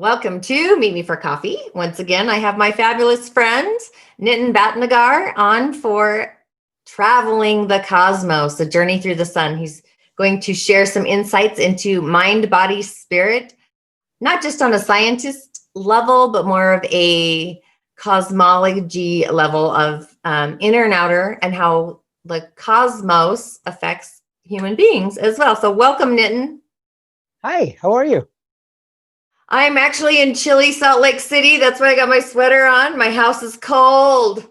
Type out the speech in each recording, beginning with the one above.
Welcome to Meet Me for Coffee. Once again, I have my fabulous friend, Nitin Bhatnagar, on for Traveling the Cosmos, a journey through the sun. He's going to share some insights into mind, body, spirit, not just on a scientist level, but more of a cosmology level of inner and outer and how the cosmos affects human beings as well. So welcome, Nitin. Hi, how are you? I'm actually in chilly Salt Lake City. That's why I got my sweater on. My house is cold.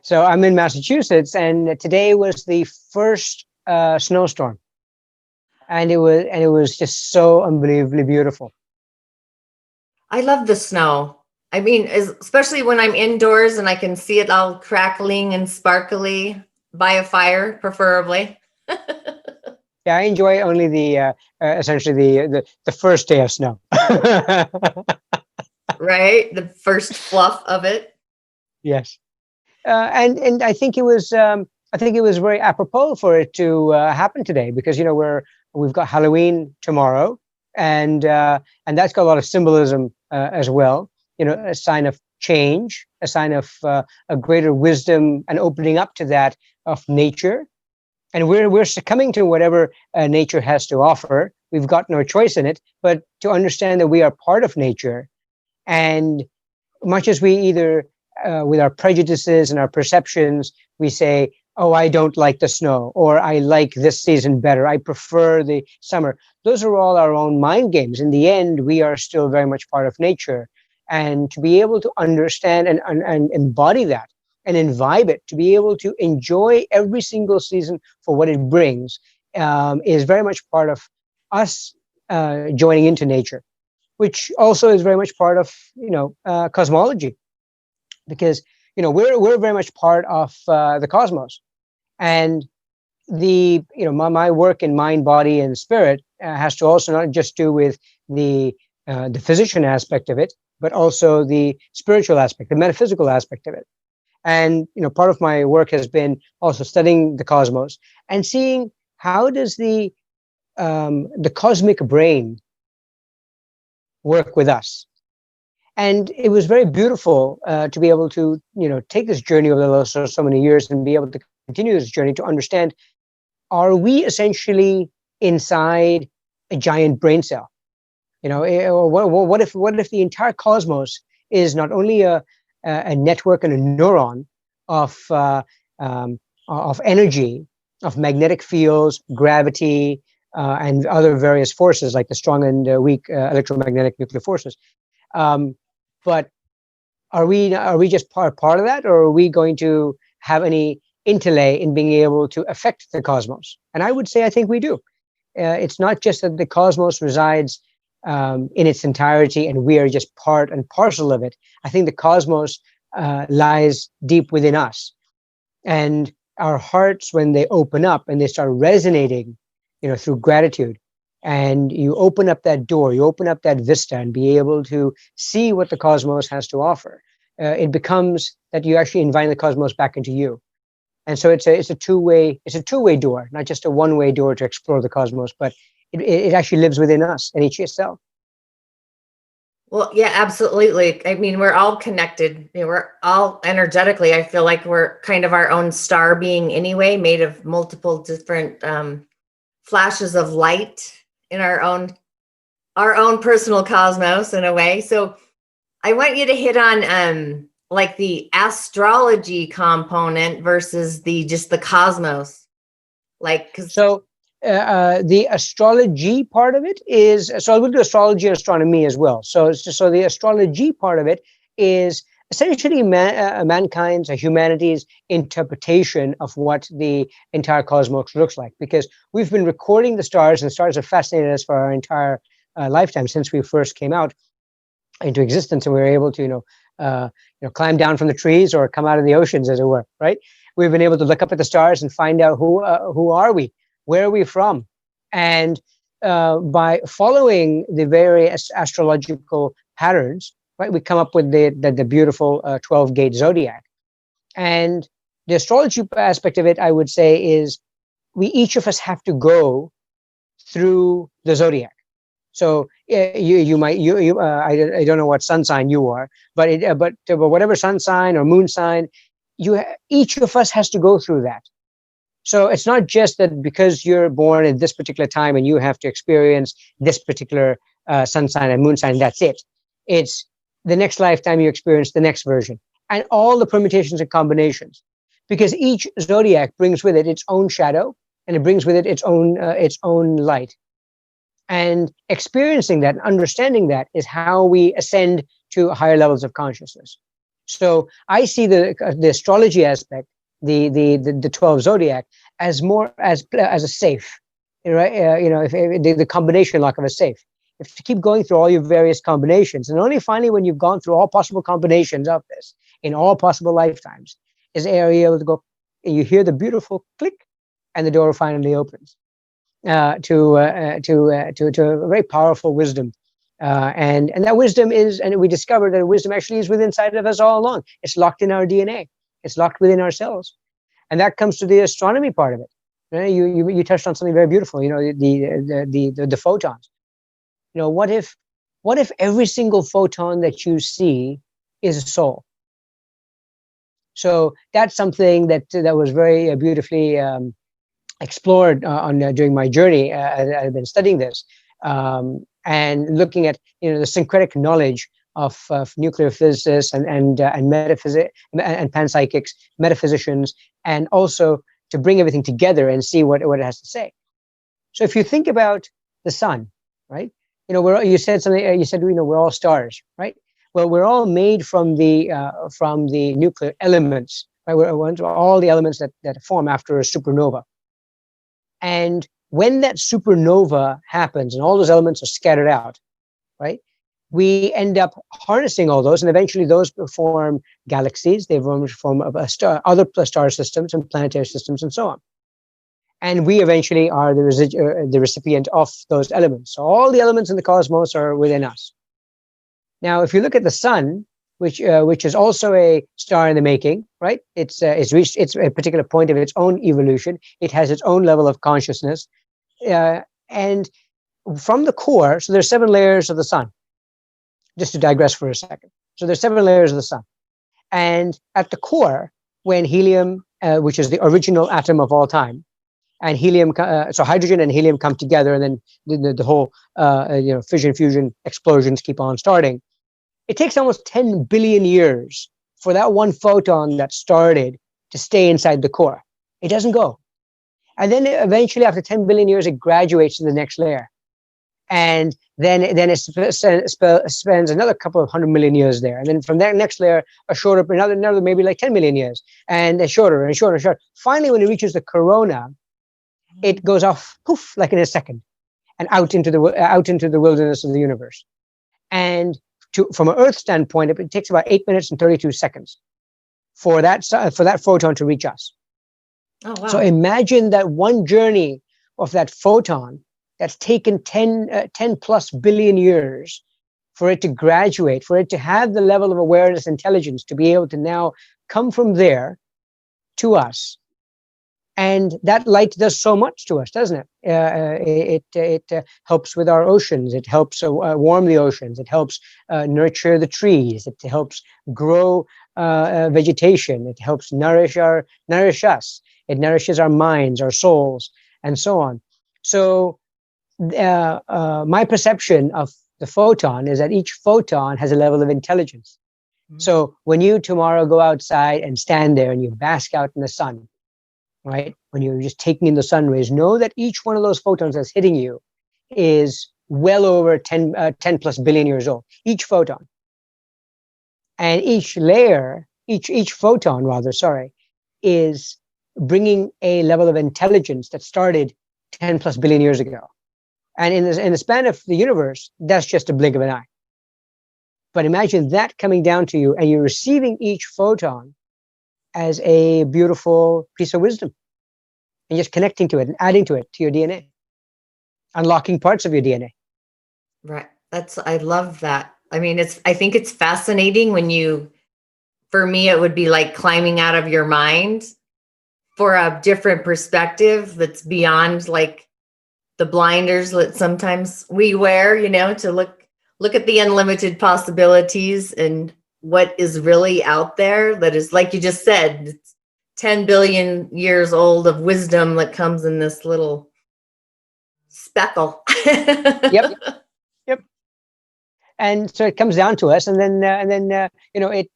So I'm in Massachusetts, and today was the first snowstorm, and it was just so unbelievably beautiful. I love the snow. I mean, especially when I'm indoors and I can see it all crackling and sparkly by a fire, preferably. Yeah, I enjoy only the essentially the first day of snow. Right? The first fluff of it. Yes, and I think it was very apropos for it to happen today because we've got Halloween tomorrow, and that's got a lot of symbolism as well. A sign of change, a sign of a greater wisdom and opening up to that of nature. And we're succumbing to whatever nature has to offer. We've got no choice in it, but to understand that we are part of nature, and much as we either with our prejudices and our perceptions, we say, oh, I don't like the snow, or I like this season better, I prefer the summer. Those are all our own mind games. In the end, we are still very much part of nature. And to be able to understand and embody that and imbibe it, to be able to enjoy every single season for what it brings, is very much part of us joining into nature, which also is very much part of cosmology, because we're very much part of the cosmos. And my work in mind, body, and spirit has to also not just do with the physician aspect of it, but also the spiritual aspect, the metaphysical aspect of it. And part of my work has been also studying the cosmos and seeing how does the cosmic brain work with us. And it was very beautiful to be able to take this journey over the last so many years and be able to continue this journey to understand, are we essentially inside a giant brain cell? What if the entire cosmos is not only a network and a neuron of energy, of magnetic fields, gravity, and other various forces like the strong and weak electromagnetic nuclear forces. But are we just part of that, or are we going to have any intellect in being able to affect the cosmos? And I would say I think we do. It's not just that the cosmos resides in its entirety and we are just part and parcel of it. I think the cosmos lies deep within us, and our hearts, when they open up and they start resonating, through gratitude, and you open up that door, you open up that vista, and be able to see what the cosmos has to offer. It becomes that you actually invite the cosmos back into you. And so it's a two-way door, not just a one-way door to explore the cosmos, but it actually lives within us and each itself. Well, yeah, absolutely. I mean, we're all connected. We're all energetically, I feel like we're kind of our own star being anyway, made of multiple different flashes of light in our own personal cosmos in a way. So I want you to hit on like the astrology component versus the cosmos. Like, cause So the astrology part of it is, so I will do astrology and astronomy as well. So the astrology part of it is essentially mankind's, humanity's interpretation of what the entire cosmos looks like, because we've been recording the stars, and the stars have fascinated us for our entire lifetime since we first came out into existence, and we were able to climb down from the trees or come out of the oceans, as it were, right? We've been able to look up at the stars and find out who are we, where are we from, and by following the various astrological patterns, right, we come up with the beautiful 12-gate zodiac. And the astrology aspect of it, I would say, is each of us have to go through the zodiac. So you might I don't know what sun sign you are, but whatever sun sign or moon sign, each of us has to go through that. So it's not just that because you're born at this particular time and you have to experience this particular sun sign and moon sign. That's it. It's the next lifetime you experience the next version and all the permutations and combinations, because each zodiac brings with it its own shadow and it brings with it its own light. And experiencing that, understanding that, is how we ascend to higher levels of consciousness. So I see the astrology aspect, the 12 zodiac, as more as a safe, right? If the combination lock of a safe. If you keep going through all your various combinations, and only finally when you've gone through all possible combinations of this in all possible lifetimes, is you able to go. You hear the beautiful click, and the door finally opens to a very powerful wisdom. And that wisdom is, and we discovered that wisdom actually is within inside of us all along. It's locked in our DNA. It's locked within ourselves, and that comes to the astronomy part of it. You touched on something very beautiful. The photons. What if every single photon that you see is a soul? So that's something that was very beautifully explored during my journey. I've been studying this and looking at the syncretic knowledge of nuclear physicists and metaphysics and panpsychics, metaphysicians, and also to bring everything together and see what it has to say. So if you think about the sun, right? You said something. You said we're all stars, right? Well, we're all made from the nuclear elements, right? We're all the elements that form after a supernova. And when that supernova happens and all those elements are scattered out, right, we end up harnessing all those, and eventually those form galaxies. They form other star systems and planetary systems and so on. And we eventually are the recipient of those elements. So all the elements in the cosmos are within us. Now, if you look at the sun, which is also a star in the making, right? It's reached its a particular point of its own evolution. It has its own level of consciousness, and from the core. So there's 7 layers of the sun. Just to digress for a second. So there's 7 layers of the sun, and at the core, when helium, which is the original atom of all time, and helium, so hydrogen and helium come together, and then the whole fission, fusion, explosions keep on starting. It takes almost 10 billion years for that one photon that started to stay inside the core. It doesn't go. And then eventually, after 10 billion years, it graduates to the next layer. And then it spends another couple of 100 million years there. And then from that next layer, another maybe like 10 million years, and shorter and shorter and shorter. Finally, when it reaches the corona, it goes off, poof, like in a second, and out into the wilderness of the universe. And from an Earth standpoint, it takes about 8 minutes and 32 seconds for that photon to reach us. Oh, wow. So imagine that one journey of that photon that's taken 10 plus billion years for it to graduate, for it to have the level of awareness, intelligence to be able to now come from there to us. And that light does so much to us, doesn't it? It helps with our oceans. It helps warm the oceans. It helps nurture the trees. It helps grow vegetation. It helps nourish us. It nourishes our minds, our souls, and so on. So my perception of the photon is that each photon has a level of intelligence. Mm-hmm. So when you tomorrow go outside and stand there and you bask out in the sun, right? When you're just taking in the sun rays, know that each one of those photons that's hitting you is well over 10 plus billion years old, each photon. And each photon rather, is bringing a level of intelligence that started 10 plus billion years ago. And in the span of the universe, that's just a blink of an eye. But imagine that coming down to you and you're receiving each photon as a beautiful piece of wisdom and just connecting to it and adding to it, to your DNA, unlocking parts of your DNA. Right. I love that. I mean, I think it's fascinating for me, it would be like climbing out of your mind for a different perspective that's beyond like the blinders that sometimes we wear, to look at the unlimited possibilities and what is really out there that is, like you just said, it's 10 billion years old of wisdom that comes in this little speckle. Yep. Yep. And so it comes down to us, and then it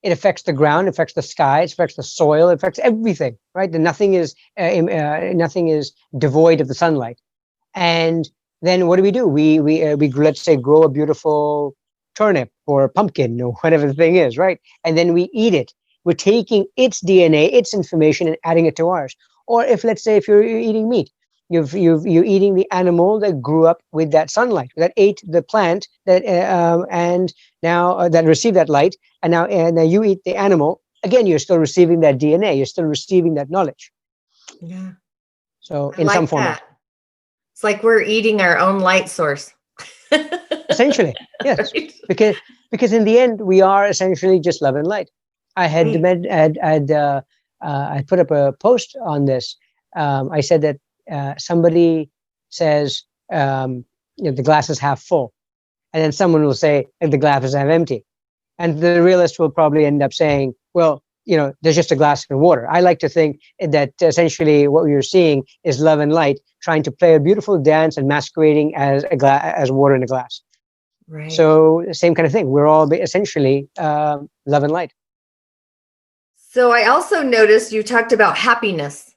affects the ground, affects the sky, it affects the soil, it affects everything, right? And nothing is devoid of the sunlight. And then what do? We let's say grow a beautiful turnip or a pumpkin or whatever the thing is, right? And then we eat it. We're taking its DNA, its information, and adding it to ours. Or if, let's say, if you're eating meat, you're eating the animal that grew up with that sunlight, that ate the plant that and now that received that light, and now you eat the animal. Again, you're still receiving that DNA. You're still receiving that knowledge. Yeah. So I in like some format. that. It's like we're eating our own light source. Essentially, yes. Right? Because in the end, we are essentially just love and light. I had Right. I put up a post on this. I said that somebody says the glass is half full, and then someone will say the glass is half empty, and the realist will probably end up saying, well, there's just a glass and water. I like to think that essentially what you're seeing is love and light trying to play a beautiful dance and masquerading as as water in a glass. Right. So same kind of thing. We're all essentially love and light. So I also noticed you talked about happiness.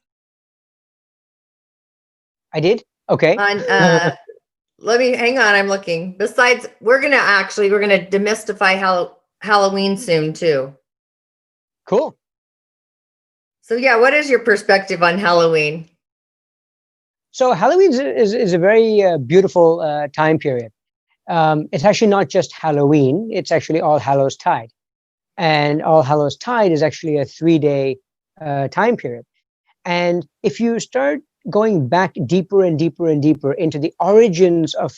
I did. Okay. Let me hang on. I'm looking. Besides, we're gonna demystify Halloween soon too. Cool. So yeah, what is your perspective on Halloween? So Halloween is a very beautiful time period. It's actually not just Halloween. It's actually All Hallows Tide. And All Hallows Tide is actually a 3-day time period. And if you start going back deeper and deeper and deeper into the origins of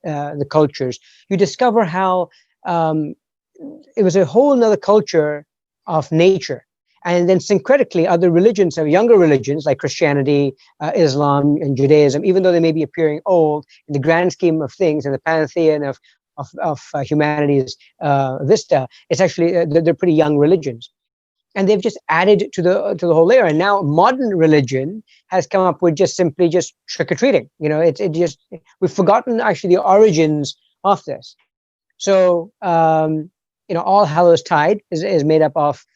the cultures, you discover how it was a whole nother culture of nature. And then syncretically, other religions, younger religions like Christianity, Islam, and Judaism, even though they may be appearing old, in the grand scheme of things, in the pantheon of humanity's vista, it's actually they're pretty young religions, and they've just added to the whole layer. And now modern religion has come up with just simply trick or treating. We've forgotten actually the origins of this. So All Hallows Tide is made up of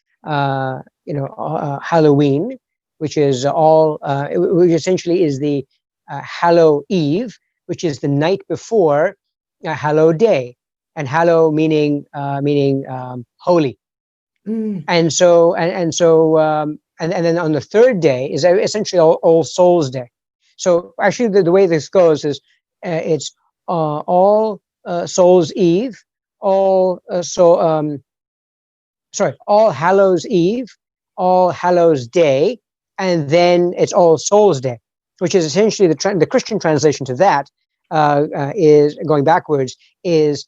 Halloween, which is which essentially is the Hallow Eve, which is the night before Hallow Day, and Hallow meaning holy. Mm. And then on the third day is essentially All Souls Day. So actually, the way this goes is it's All Souls Eve, All Hallows Eve, All Hallows Day, and then it's All Souls Day, which is essentially the Christian translation to that is going backwards is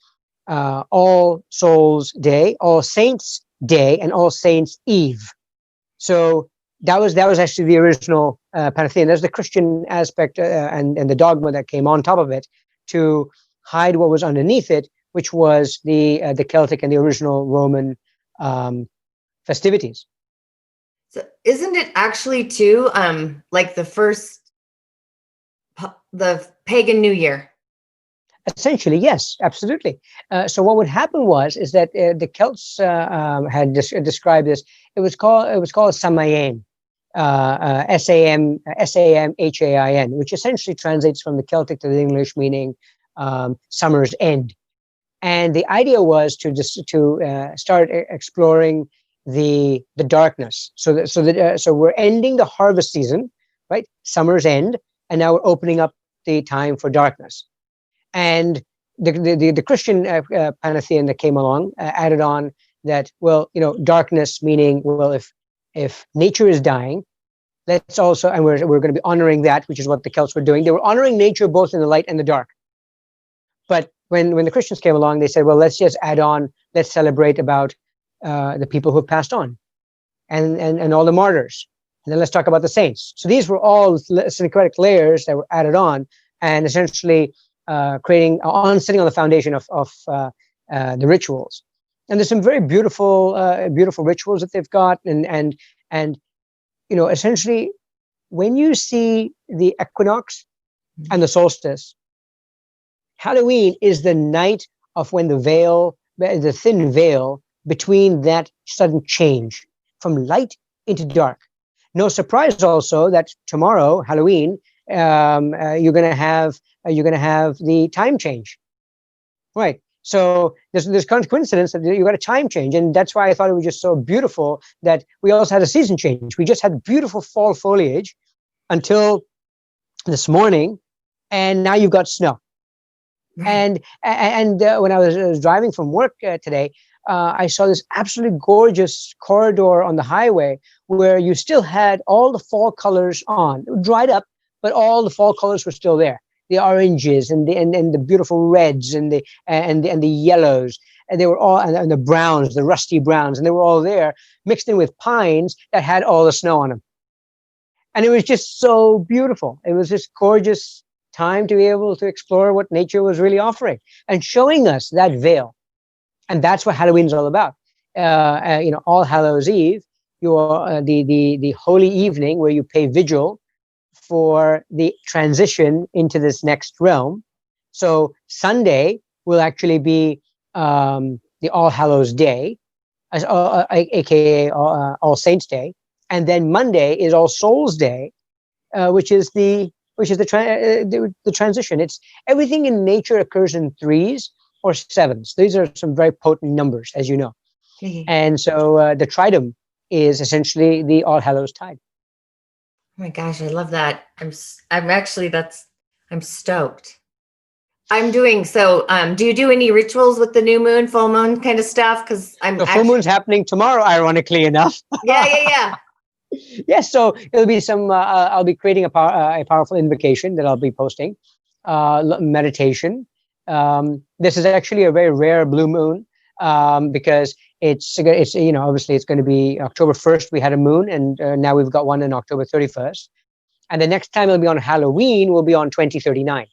All Souls Day, All Saints Day, and All Saints Eve. So that was actually the original pantheon. There's the Christian aspect and the dogma that came on top of it to hide what was underneath it, which was the Celtic and the original Roman festivities. So isn't it actually too like the Pagan New Year? Essentially, yes, absolutely. So what would happen is that the Celts had described this. It was called Samain, Samhain, which essentially translates from the Celtic to the English, meaning summer's end. And the idea was to start exploring the darkness. So we're ending the harvest season, right? Summer's end, and now we're opening up the time for darkness. And the Christian pantheon that came along added on that, darkness meaning, if nature is dying, let's also, and we're going to be honoring that, which is what the Celts were doing. They were honoring nature both in the light and the dark. But when the Christians came along, they said, well, let's just add on, let's celebrate about the people who have passed on and all the martyrs. And then let's talk about the saints. So these were all syncretic layers that were added on. and essentially sitting on the foundation of the rituals. And there's some very beautiful rituals that they've got, and essentially, when you see the equinox and the solstice, Halloween is the night of when the thin veil between that sudden change from light into dark. No surprise also that tomorrow, Halloween, you're going to have the time change, right? So there's coincidence that you got a time change, and that's why I thought it was just so beautiful that we also had a season change. We just had beautiful fall foliage until this morning, and now you've got snow. Right. And when I was driving from work today, I saw this absolutely gorgeous corridor on the highway where you still had all the fall colors on. It dried up, but all the fall colors were still there. The oranges and the beautiful reds and the yellows, and they were all and the browns, the rusty browns, and they were all there mixed in with pines that had all the snow on them. And it was just so beautiful. It was this gorgeous time to be able to explore what nature was really offering and showing us that veil. And that's what Halloween is all about. All Hallows Eve, the holy evening where you pay vigil for the transition into this next realm. So Sunday will actually be the All Hallows Day, aka All Saints Day, and then Monday is All Souls Day, which is the transition. It's everything in nature occurs in 3s or 7s. These are some very potent numbers, as you know. Mm-hmm. And so the tridom is essentially the All Hallows Tide. Oh my gosh, I love that. I'm stoked. I'm doing so. Do you do any rituals with the new moon, full moon kind of stuff? Because the full moon's happening tomorrow, ironically enough. Yeah. Yes, so it'll be some. I'll be creating a powerful invocation that I'll be posting. Meditation. This is actually a very rare blue moon because it's obviously it's going to be October 1st. We had a moon, and now we've got one on October 31st. And the next time it'll be on Halloween will be on 2039.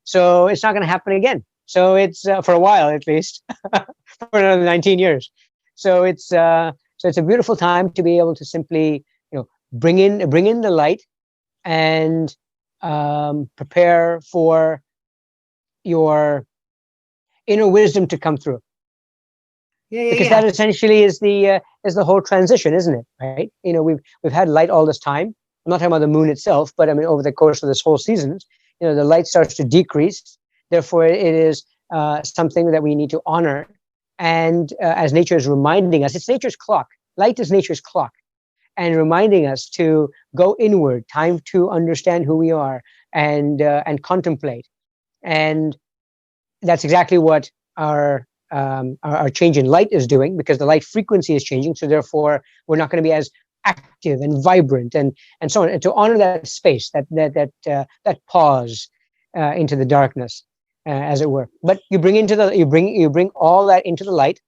So it's not going to happen again. So it's for a while at least, for another 19 years. So it's a beautiful time to be able to simply bring in the light and prepare for your inner wisdom to come through. Because that essentially is the whole transition, isn't it? Right? We've had light all this time. I'm not talking about the moon itself, but I mean over the course of this whole season, the light starts to decrease. Therefore, it is something that we need to honor. And as nature is reminding us, it's nature's clock. Light is nature's clock, and reminding us to go inward. Time to understand who we are and contemplate. And that's exactly what our change in light is doing, because the light frequency is changing. So therefore, we're not going to be as active and vibrant and so on. And to honor that space, that pause into the darkness, as it were. But you bring all that into the light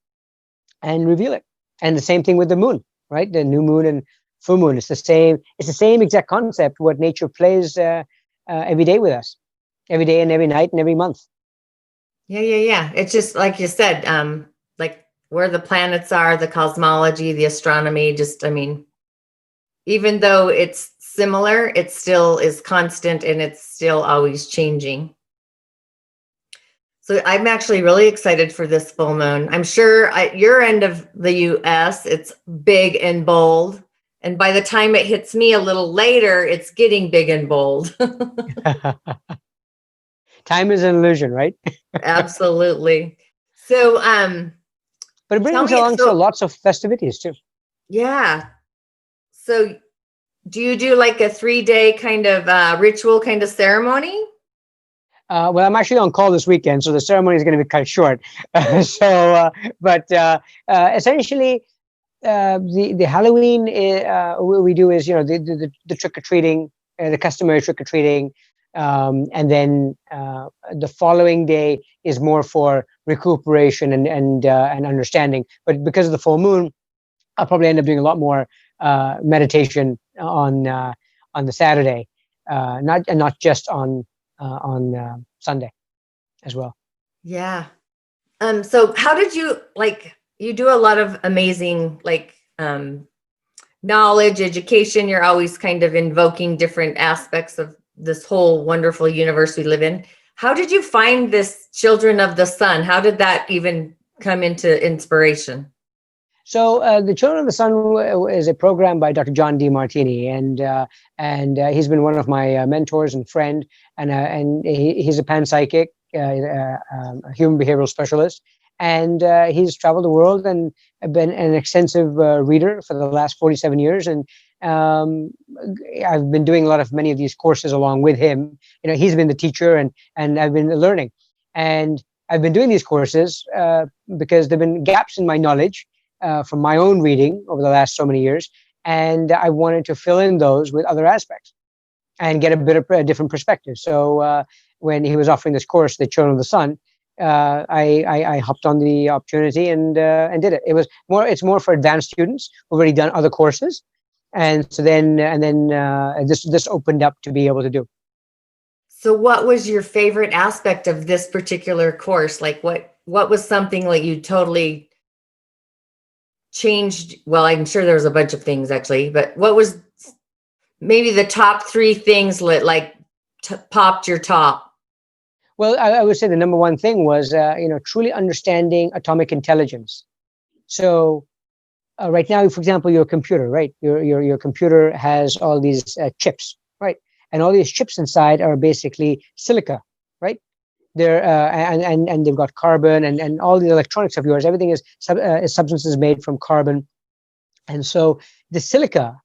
and reveal it. And the same thing with the moon, right? The new moon and full moon. It's the same exact concept. What nature plays every day with us, every day and every night and every month. Yeah. It's just like you said, like where the planets are, the cosmology, the astronomy, even though it's similar, it still is constant and it's still always changing. So I'm actually really excited for this full moon. I'm sure at your end of the US, it's big and bold. And by the time it hits me a little later, it's getting big and bold. Time is an illusion, right? Absolutely. So, but it brings along lots of festivities too. Yeah. So do you do like a 3-day kind of ritual kind of ceremony? Well, I'm actually on call this weekend, so the ceremony is going to be cut short. But essentially, the Halloween what we do is the trick or treating, the customary trick or treating, and then the following day is more for recuperation and understanding. But because of the full moon, I'll probably end up doing a lot more meditation on the Saturday, not just on on Sunday as well. Yeah. So how did you you do a lot of amazing knowledge, education. You're always kind of invoking different aspects of this whole wonderful universe we live in. How did you find this Children of the Sun? How did that even come into inspiration? So the Children of the Sun is a program by Dr. John Demartini, and he's been one of my mentors and friend, and he's a panpsychic, a human behavioral specialist, and he's traveled the world and been an extensive reader for the last 47 years, and I've been doing many of these courses along with him. He's been the teacher, and I've been learning, and I've been doing these courses because there've been gaps in my knowledge from my own reading over the last so many years, and I wanted to fill in those with other aspects and get a bit of a different perspective. So when he was offering this course, The Children of the Sun, I hopped on the opportunity and did it. It's more for advanced students who've already done other courses, and so then this opened up to be able to do. So what was your favorite aspect of this particular course? Like what was something like you totally changed? Well, I'm sure there was a bunch of things actually, but what was maybe the top three things that popped your top? Well, I would say the number one thing was, truly understanding atomic intelligence. So right now, for example, your computer, right? Your computer has all these chips, right? And all these chips inside are basically silica, right? They're and they've got carbon and all the electronics of yours. Everything is substances made from carbon, and so the silica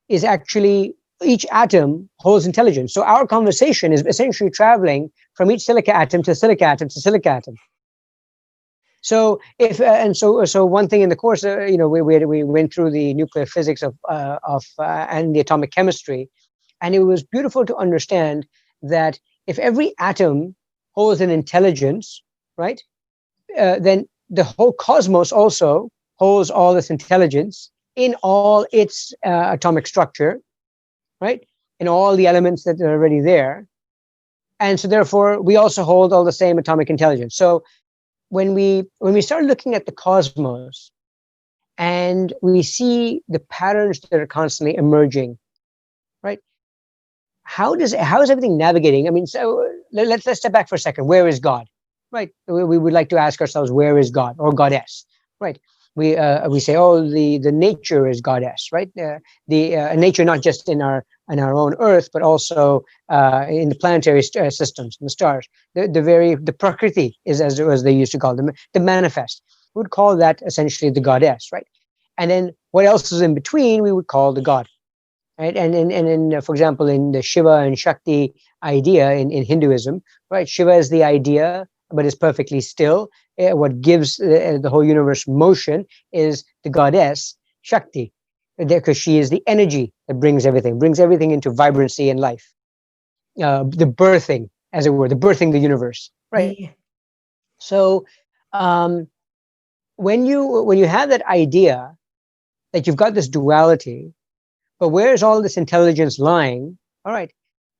is actually, each atom holds intelligence. So our conversation is essentially traveling from each silica atom to silica atom to silica atom. So so one thing in the course, we went through the nuclear physics of and the atomic chemistry, and it was beautiful to understand that if every atom holds an intelligence, right, then the whole cosmos also holds all this intelligence in all its atomic structure, right, in all the elements that are already there. And so therefore, we also hold all the same atomic intelligence. So when we start looking at the cosmos and we see the patterns that are constantly emerging, right, how is everything navigating? I mean, so let's step back for a second. Where is God? Right. We would like to ask ourselves, where is God or goddess? Right. We say, oh, the nature is goddess, right? The nature not just in our own Earth, but also in the planetary systems, and the stars. The Prakriti is, as they used to call them, the manifest. We would call that essentially the goddess, right? And then what else is in between? We would call the god, right? And for example, in the Shiva and Shakti idea in Hinduism, right? Shiva is the idea, but is perfectly still. What gives the whole universe motion is the goddess Shakti, because she is the energy that brings everything into vibrancy and life. The birthing, as it were, the universe, right? Yeah. So when you have that idea that you've got this duality, but where is all this intelligence lying? All right,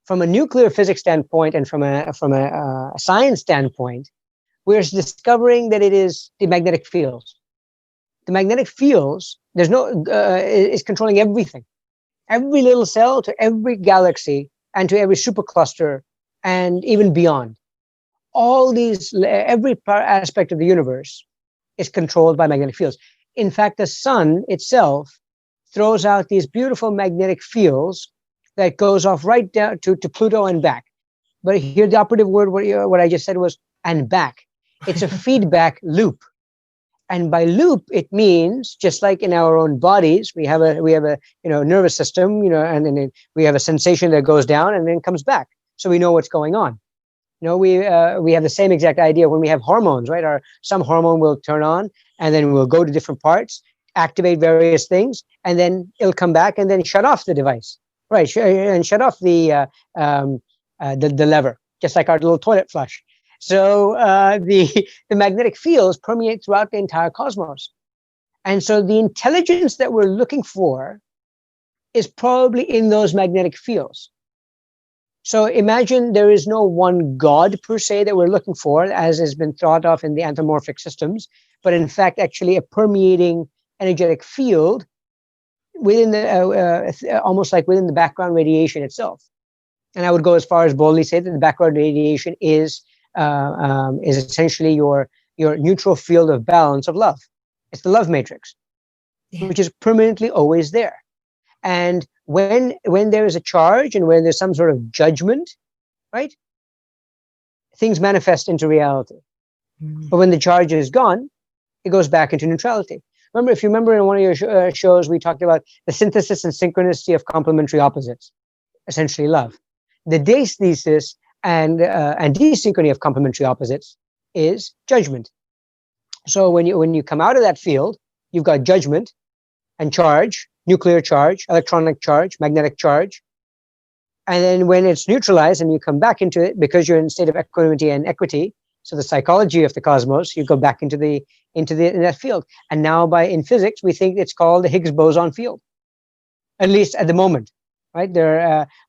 from a nuclear physics standpoint and from a science standpoint, we're discovering that it is the magnetic fields. The magnetic fields, is controlling everything. Every little cell to every galaxy and to every supercluster and even beyond. All these, every aspect of the universe is controlled by magnetic fields. In fact, the sun itself throws out these beautiful magnetic fields that goes off right down to Pluto and back. But here the operative word, what I just said was and back. It's a feedback loop. And by loop, it means just like in our own bodies, we have a nervous system, and then we have a sensation that goes down and then comes back. So we know what's going on. We have the same exact idea when we have hormones, right? Some hormone will turn on and then we'll go to different parts, activate various things, and then it'll come back and then shut off the device, right? And shut off the lever, just like our little toilet flush. So the magnetic fields permeate throughout the entire cosmos. And so the intelligence that we're looking for is probably in those magnetic fields. So imagine there is no one God per se that we're looking for, as has been thought of in the anthropomorphic systems, but in fact, actually a permeating energetic field within the almost like within the background radiation itself. And I would go as far as boldly say that the background radiation is essentially your neutral field of balance of love. It's the love matrix, which is permanently always there. And when there is a charge and when there's some sort of judgment, right, things manifest into reality. But when the charge is gone, it goes back into neutrality. Remember, if you remember in one of your shows, we talked about the synthesis and synchronicity of complementary opposites, essentially love. The dethesis and desynchrony of complementary opposites is judgment. So when you come out of that field, you've got judgment and charge, nuclear charge, electronic charge, magnetic charge. And then when it's neutralized and you come back into it, because you're in a state of equanimity and equity, so the psychology of the cosmos, you go back into in that field. And now in physics, we think it's called the Higgs boson field, at least at the moment, right?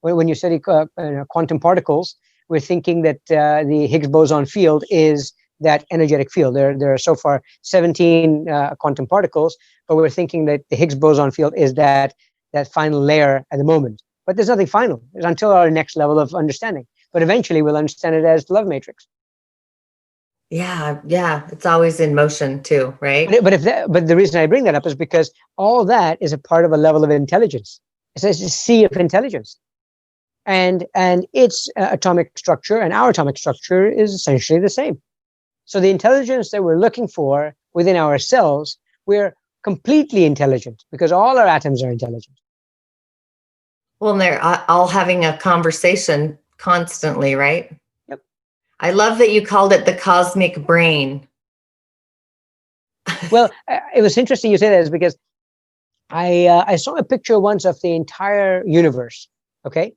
When you study quantum particles, we're thinking that the Higgs boson field is that energetic field. There are so far 17 quantum particles, but we're thinking that the Higgs boson field is that final layer at the moment. But there's nothing final. It's until our next level of understanding. But eventually we'll understand it as the love matrix. Yeah. It's always in motion too, right? But the reason I bring that up is because all that is a part of a level of intelligence. It's a sea of intelligence. And its atomic structure and our atomic structure is essentially the same. So the intelligence that we're looking for within ourselves, we're completely intelligent because all our atoms are intelligent. Well, and they're all having a conversation constantly, right? Yep. I love that you called it the cosmic brain. Well, it was interesting you say that is because I saw a picture once of the entire universe, okay?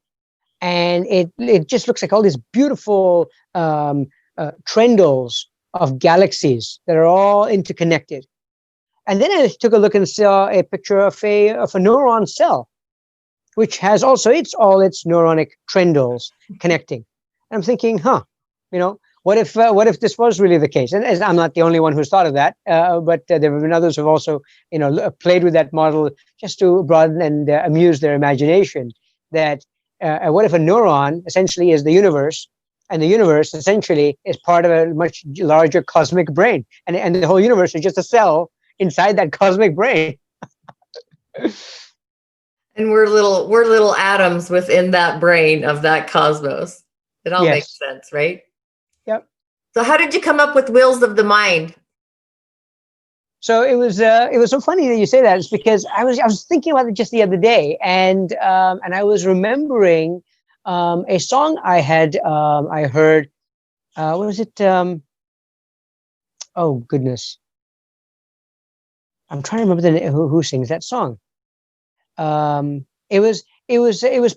And it just looks like all these beautiful trendles of galaxies that are all interconnected. And then I took a look and saw a picture of a neuron cell, which has also all its neuronic trendles connecting. And I'm thinking, what if this was really the case? And I'm not the only one who's thought of that, but there have been others who've also, played with that model just to broaden and amuse their imagination. That what if a neuron essentially is the universe, and the universe essentially is part of a much larger cosmic brain, and the whole universe is just a cell inside that cosmic brain. And we're little atoms within that brain of that cosmos. It all makes sense, right? Yep. So how did you come up with Wheels of the Mind? So it was so funny that you say that. It's because I was thinking about it just the other day, and I was remembering a song I heard. What was it? Oh goodness, I'm trying to remember who sings that song. It was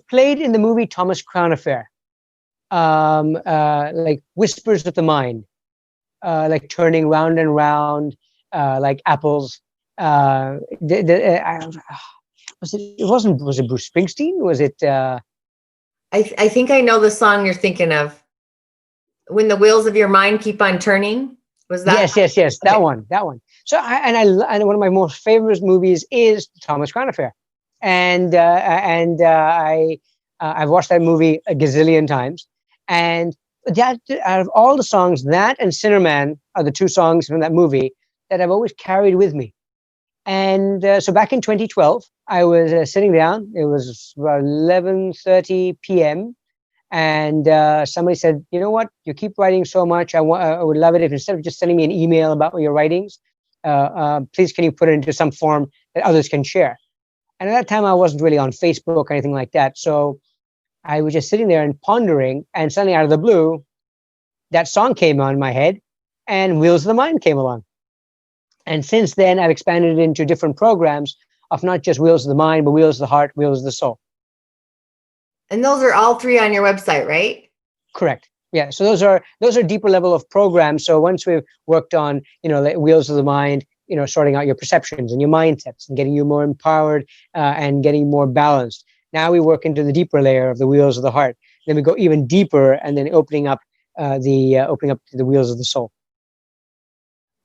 played in the movie Thomas Crown Affair. Like whispers of the mind, like turning round and round, like apples. Was it Bruce Springsteen? Was it? I think I know the song you're thinking of. When the wheels of your mind keep on turning. Was that? Yes. Okay. That one. So and one of my most favorite movies is Thomas Crown Affair, and I've watched that movie a gazillion times. And that, out of all the songs, that and Sinner Man are the two songs from that movie that I've always carried with me. And so back in 2012, I was sitting down. It was about 11:30 p.m. And somebody said, "You know what? You keep writing so much. I would love it if instead of just sending me an email about your writings, please can you put it into some form that others can share?" And at that time, I wasn't really on Facebook or anything like that. So I was just sitting there and pondering, and suddenly out of the blue, that song came on in my head, and Wheels of the Mind came along. And since then, I've expanded it into different programs of not just Wheels of the Mind, but Wheels of the Heart, Wheels of the Soul. And those are all three on your website, right? Correct. Yeah. So those are deeper level of programs. So once we've worked on, like Wheels of the Mind, sorting out your perceptions and your mindsets and getting you more empowered and getting more balanced. Now we work into the deeper layer of the Wheels of the Heart. Then we go even deeper, and then opening up to the wheels of the soul.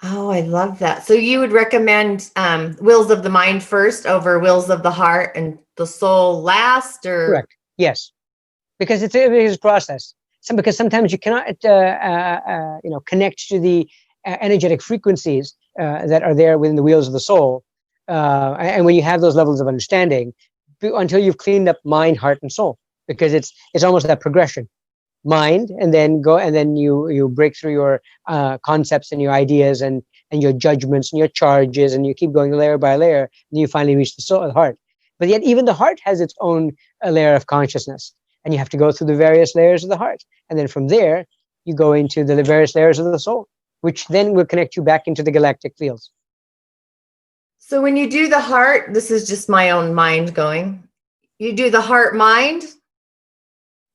Oh, I love that. So you would recommend wills of the mind first over wills of the heart and the soul last, or? Correct. Yes, because it's a process. Because sometimes you cannot, connect to the energetic frequencies that are there within the wheels of the soul. And when you have those levels of understanding, until you've cleaned up mind, heart, and soul, because it's almost that progression. Mind, and then you break through your concepts and your ideas and your judgments and your charges, and you keep going layer by layer, and you finally reach the soul, the heart. But yet even the heart has its own layer of consciousness, and you have to go through the various layers of the heart, and then from there you go into the various layers of the soul, which then will connect you back into the galactic fields. So when you do the heart, this is just my own mind going, you do the heart mind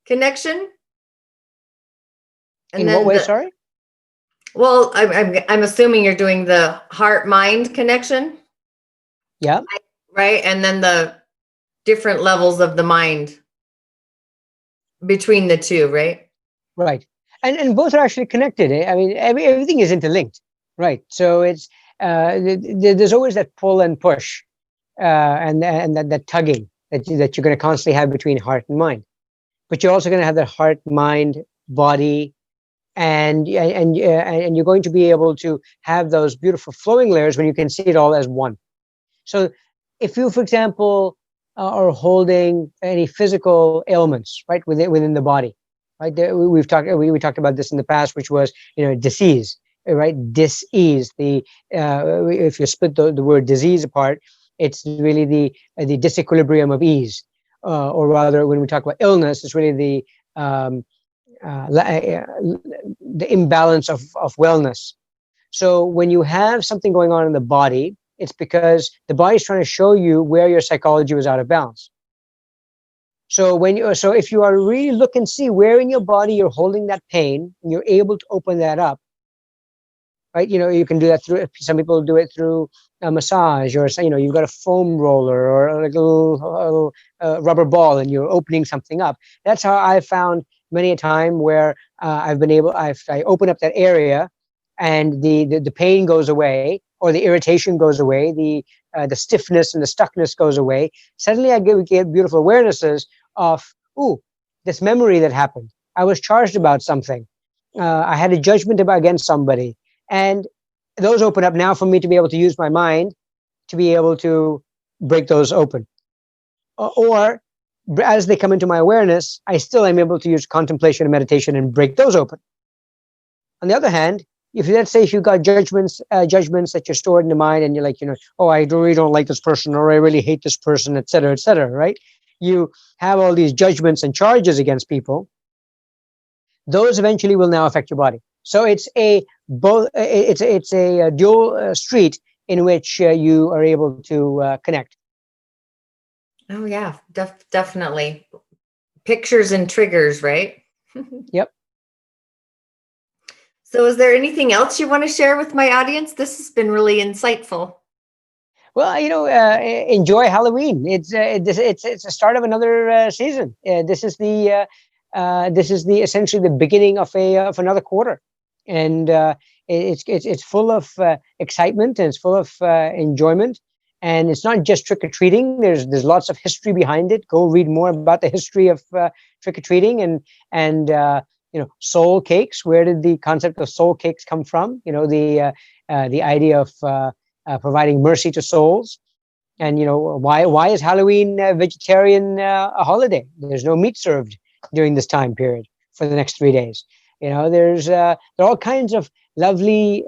connection. And in what way, sorry? Well, I'm assuming you're doing the heart mind connection. Yeah. Right. And then the different levels of the mind between the two, right? Right. And both are actually connected. I mean, everything is interlinked, right? So it's there's always that pull and push, and that tugging that you're going to constantly have between heart and mind. But you're also going to have that heart, mind, body, and you're going to be able to have those beautiful flowing layers when you can see it all as one. So if you, for example, are holding any physical ailments, right, within the body, right, we talked about this in the past, which was, disease, right, dis-ease. If you split the word disease apart, it's really the disequilibrium of ease, or rather, when we talk about illness, it's really the imbalance of wellness. So when you have something going on in the body, it's because the body is trying to show you where your psychology was out of balance. So if you are really look and see where in your body you're holding that pain, and you're able to open that up, right? You can do that through. Some people do it through a massage, or you've got a foam roller or like a little rubber ball, and you're opening something up. That's how I found many a time where I open up that area, and the pain goes away, or the irritation goes away, the stiffness and the stuckness goes away. Suddenly I get beautiful awarenesses of, ooh, this memory that happened. I was charged about something. I had a judgment against somebody. And those open up now for me to be able to use my mind to be able to break those open. Or as they come into my awareness, I still am able to use contemplation and meditation and break those open. On the other hand, if you've got judgments that you're stored in the mind, and you're like, oh, I really don't like this person, or I really hate this person, et cetera, right? You have all these judgments and charges against people. Those eventually will now affect your body. So it's a dual street in which you are able to connect. Oh yeah, definitely. Pictures and triggers, right? Yep. So is there anything else you want to share with my audience? This has been really insightful. Well, enjoy Halloween. It's the start of another season. This is the essentially the beginning of another quarter, and it's full of excitement, and it's full of enjoyment. And it's not just trick or treating. There's lots of history behind it. Go read more about the history of trick or treating, and soul cakes. Where did the concept of soul cakes come from? The idea of providing mercy to souls. And why is Halloween vegetarian a holiday? There's no meat served during this time period for the next 3 days. There are all kinds of lovely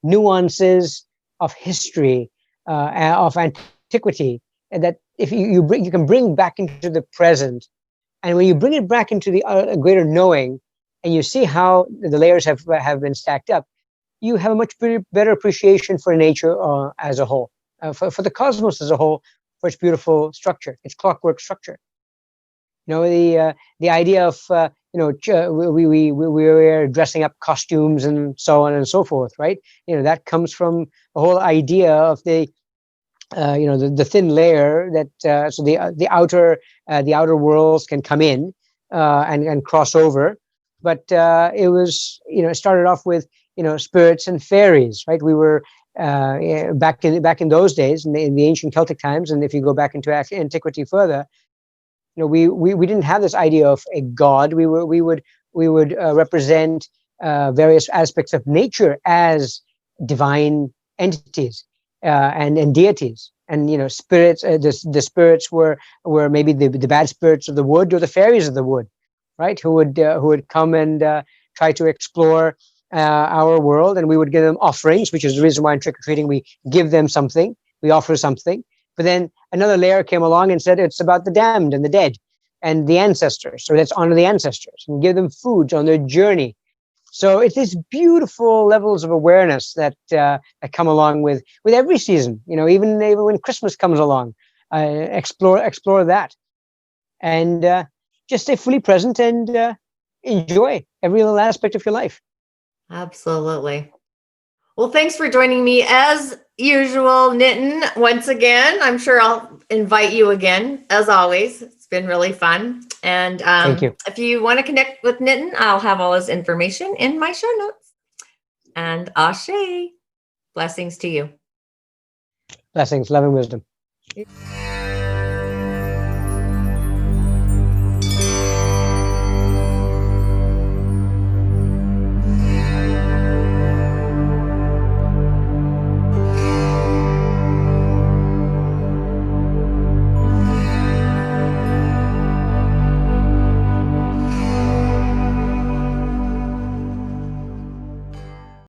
nuances of history, of antiquity, that if you can bring back into the present. And when you bring it back into the greater knowing, and you see how the layers have been stacked up, you have a much better appreciation for nature as a whole, for the cosmos as a whole, for its beautiful structure, its clockwork structure. The idea of we were dressing up costumes and so on and so forth, right? That comes from the whole idea of the thin layer that so the outer worlds can come in, and cross over. But it was, it started off with, spirits and fairies, right? We were back in those days, in the ancient Celtic times, and if you go back into antiquity further, we didn't have this idea of a god. We would represent various aspects of nature as divine entities and deities. And spirits. The spirits were maybe the bad spirits of the wood, or the fairies of the wood, right? Who would come and try to explore our world, and we would give them offerings, which is the reason why in trick-or-treating we give them something, we offer something. But then another layer came along and said it's about the damned and the dead and the ancestors. So let's honor the ancestors and give them foods on their journey. So it's these beautiful levels of awareness that come along with every season. Even when Christmas comes along, explore that, and just stay fully present and enjoy every little aspect of your life. Absolutely. Well, thanks for joining me as usual, Nitin. Once again, I'm sure I'll invite you again, as always. It's been really fun. And Thank you. If you want to connect with Nitin, I'll have all his information in my show notes. And Ashe, blessings to you. Blessings, love and wisdom.